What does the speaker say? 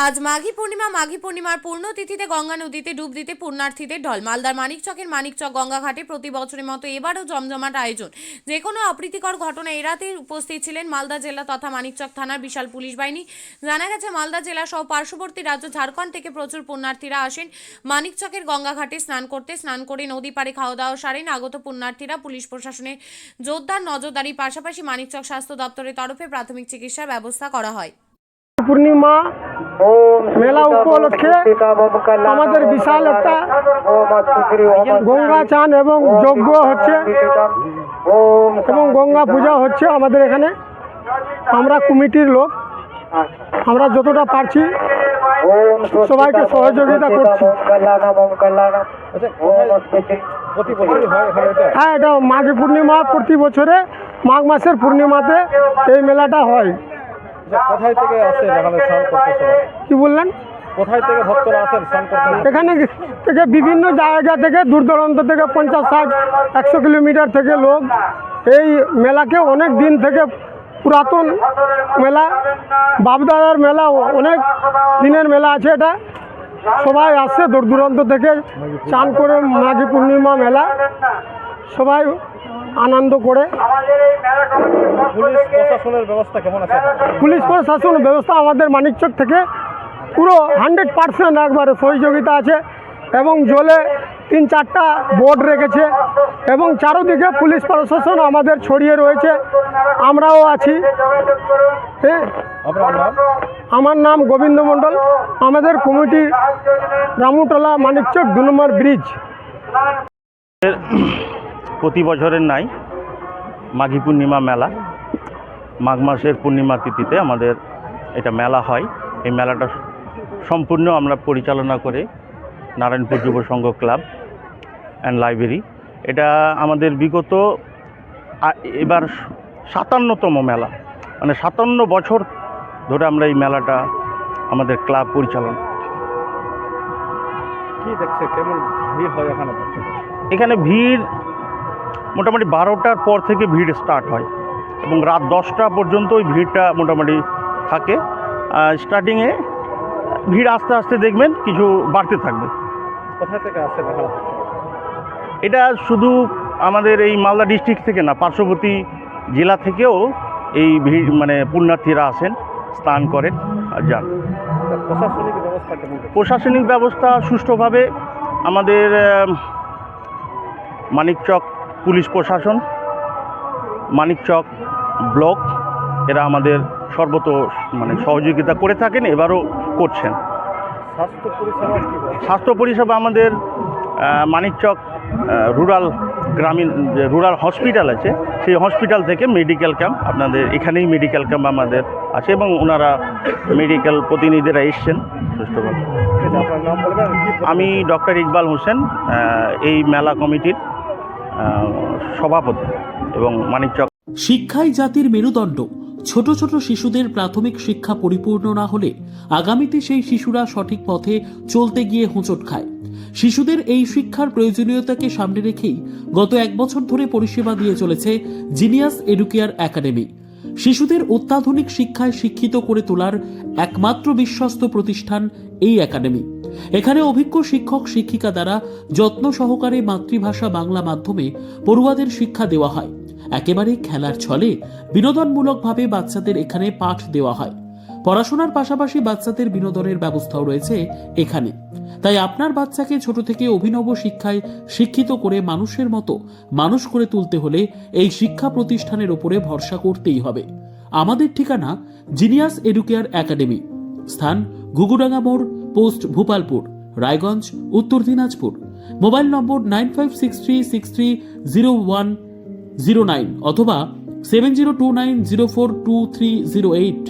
আজ মাঘী পূর্ণিমার পূর্ণতিথিতে গঙ্গা নদীতে ডুব দিতে পুণ্যার্থীদের ঢল। মালদার মানিকচকের মানিকচক গঙ্গাঘাটে প্রতি বছরের মতো এবারও জমজমাট আয়োজন। যে কোনো অপ্রীতিকর ঘটনা এড়াতে উপস্থিত ছিলেন মালদা জেলা তথা মানিকচক থানার বিশাল পুলিশ বাহিনী। জানা গেছে মালদা জেলা সহ পার্শ্ববর্তী রাজ্য ঝাড়খণ্ড থেকে প্রচুর পুণ্যার্থীরা আসেন মানিকচকের গঙ্গাঘাটে স্নান করে নদী পাড়ে খাওয়া দাওয়া সারেন। আগত পুণ্যার্থীরা পুলিশ প্রশাসনের জোরদার নজরদারির পাশাপাশি মানিকচক স্বাস্থ্য দপ্তরের তরফে প্রাথমিক চিকিৎসার ব্যবস্থা করা হয়। পূর্ণিমা মেলা উপলক্ষে আমাদের বিশাল একটা গঙ্গা চান এবং যজ্ঞ হচ্ছে এবং গঙ্গা পূজা হচ্ছে আমাদের এখানে। আমরা কমিটির লোক, আমরা যতটা পারছি সবাইকে সহযোগিতা করছি। হ্যাঁ, এটা মাঘী পূর্ণিমা, প্রতি বছরে মাঘ মাসের পূর্ণিমাতে এই মেলাটা হয়। কোথায় থেকে আসে এখানে স্নান করতে? কি বললেন? কোথায় থেকে ভক্তরা আসেন স্নান করতে? এখানে থেকে বিভিন্ন জায়গা থেকে, দূর দূরান্ত থেকে 50-60-100 কিলোমিটার থেকে লোক এই মেলাকে অনেক দিন থেকে, পুরাতন মেলা, বাপদাদার মেলা, অনেক দিনের মেলা আছে এটা। সবাই আসছে দূর দূরান্ত থেকে চান করে মাঘী পূর্ণিমা মেলা সবাই আনন্দ করে। পুলিশ প্রশাসনের ব্যবস্থা কেমন আছে? পুলিশ প্রশাসন ব্যবস্থা আমাদের মানিকচক থেকে পুরো 100% একবারে সহযোগিতা আছে এবং জলে 3-4টা বোট রেখেছে এবং চারোদিকে পুলিশ প্রশাসন আমাদের ছড়িয়ে রয়েছে, আমরাও আছি। হ্যাঁ, আমার নাম গোবিন্দ মণ্ডল, আমাদের কমিটি রামুটলা মানিকচক 2 নম্বর ব্রিজ। প্রতি বছরের নাই মাঘী পূর্ণিমা মেলা, মাঘ মাসের পূর্ণিমা তিথিতে আমাদের এটা মেলা হয়। এই মেলাটা সম্পূর্ণ আমরা পরিচালনা করে নারায়ণপুর যুব সংঘ ক্লাব অ্যান্ড লাইব্রেরি। এটা আমাদের বিগত এবার 57তম মেলা, মানে 57 বছর ধরে আমরা এই মেলাটা আমাদের ক্লাব পরিচালনা। কি দেখছে, কেমন ভিড় হয় এখানে? এখানে ভিড় মোটামুটি 12টার পর থেকে ভিড় স্টার্ট হয় এবং রাত 10টা পর্যন্ত ওই ভিড়টা মোটামুটি থাকে। স্টার্টিংয়ে ভিড় আস্তে আস্তে দেখবেন কিছু বাড়তে থাকবে। কোথা থেকে আসে এখানে? এটা শুধু আমাদের এই মালদা ডিস্ট্রিক্ট থেকে না, পার্শ্ববর্তী জেলা থেকেও এই ভিড়, মানে পুণ্যার্থীরা আসেন, স্নান করেন আর যান। প্রশাসনিক ব্যবস্থা কেমন? প্রশাসনিক ব্যবস্থা সুষ্ঠুভাবে আমাদের মানিকচক পুলিশ প্রশাসন, মানিকচক ব্লক, এরা আমাদের সর্বত মানে সহযোগিতা করে থাকেন, এবারও করছেন। স্বাস্থ্য পরিষেবা আমাদের মানিকচক রুরাল হসপিটাল আছে, সেই হসপিটাল থেকে মেডিকেল ক্যাম্প, আপনাদের এখানেই মেডিকেল ক্যাম্প আমাদের আছে এবং ওনারা মেডিকেল প্রতিনিধিরা এসছেন সুষ্ঠুভাবে। আমি ডক্টর ইকবাল হোসেন, এই মেলা কমিটির সভাপতি এবং মানিকচক। শিক্ষাই জাতির মেরুদণ্ড। ছোট ছোট শিশুদের প্রাথমিক শিক্ষা পরিপূর্ণ না হলে আগামীতে সেই শিশুরা সঠিক পথে চলতে গিয়ে হোঁচট খায়। শিশুদের এই শিক্ষার প্রয়োজনীয়তাকে সামনে রেখেই গত 1 বছর ধরে পরিষেবা দিয়ে চলেছে জিনিয়াস এডুকেয়ার একাডেমি। শিশুদের অত্যাধুনিক শিক্ষায় শিক্ষিত করে তোলার একমাত্র বিশ্বস্ত প্রতিষ্ঠান এই একাডেমি। এখানে অভিজ্ঞ শিক্ষক শিক্ষিকা দ্বারা যত্ন সহকারে মাতৃভাষা বাংলা মাধ্যমে পড়ুয়াদের শিক্ষা দেওয়া হয়। একেবারে খেলার ছলে বিনোদনমূলকভাবে বাচ্চাদের এখানে পাঠ দেওয়া হয়। পড়াশোনার পাশাপাশি বাচ্চাদের বিনোদনের ব্যবস্থাও রয়েছে এখানে। তাই আপনার বাচ্চাকে ছোট থেকে অভিনব শিক্ষায় শিক্ষিত করে মানুষের মতো মানুষ করে তুলতে হলে এই শিক্ষা প্রতিষ্ঠানের উপরে ভরসা করতেই হবে। আমাদের ঠিকানা জিনিয়াস এডুকেয়ার একাডেমি, স্থান ঘুঘুডাঙ্গা মোড়, পোস্ট ভূপালপুর, রায়গঞ্জ, উত্তর দিনাজপুর। মোবাইল নম্বর 9563630109 অথবা 7029042308।